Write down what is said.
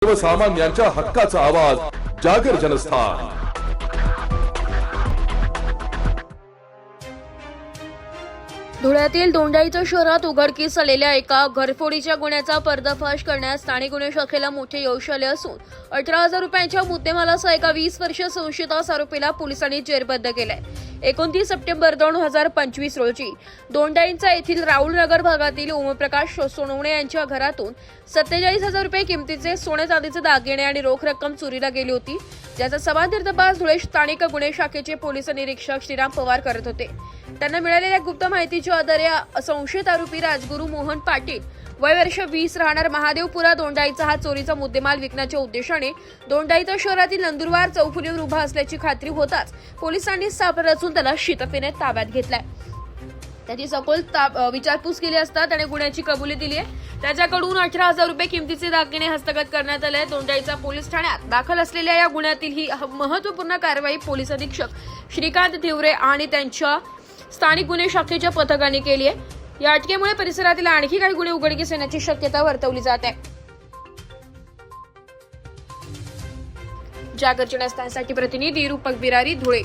सर्वसामान्यांच्या हक्काचा आवाज जागर जनस्थान। धुळ्यातील दोंडाईचा शहरात उघडकीस आलेल्या एका घरफोडीच्या गुन्ह्याचा पर्दाफाश करण्यात स्थानिक गुन्हे शाखेला मोठे यश आले असून 18,000 रुपयांच्या मुद्देमालासह एका 20 वर्षीय संशयित आरोपीला पोलिसांनी जेरबंद केलंय। 29 सप्टेंबर 2025 रोजी दोंडाईचा येथील राहुल नगर भागातील ओमप्रकाश सोनवणे यांच्या घरातून 47,000 रुपये किमतीचे सोने चांदीचे दागिने आणि रोख रक्कम चोरीला गेली होती, ज्याचा सविस्तर तपास धुळे स्थानिक गुन्हे शाखेचे पोलीस निरीक्षक श्रीराम पवार करत होते। त्यांना मिळालेल्या गुप्त माहितीच्या आधारे संशयित आरोपी राजगुरू मोहन पाटील वय वर्ष 20 राहणार महादेवपुरा दोंडाईचा हा चोरीचा मुद्देमाल विकण्याच्या उद्देशाने दोंडाईचा शहरातील नंदुरबार चौफुलीवर उभा असल्याची खात्री होताच पोलिसांनी साप रचून त्याला शीतपेने ताब्यात घेतलाय। त्याची सखोल विचारपूस केली असता त्याने गुन्ह्याची कबुली दिली आहे। त्याच्याकडून 18,000 रुपये किमतीचे दागिने हस्तगत करण्यात आले। दोंडाईचा पोलीस ठाण्यात दाखल असलेल्या या गुन्ह्यातील ही महत्त्वपूर्ण कारवाई पोलीस अधीक्षक श्रीकांत तिवरे आणि त्यांच्या स्थानिक गुन्हे शाखेच्या पथकाने केली आहे। या अटकेमुळे परिसरातील आणखी काही गुन्हे उघडकीस येण्याची शक्यता वर्तवली जात आहे। जागर जनस्थानसाठी प्रतिनिधी रूपक बिरारी, धुळे।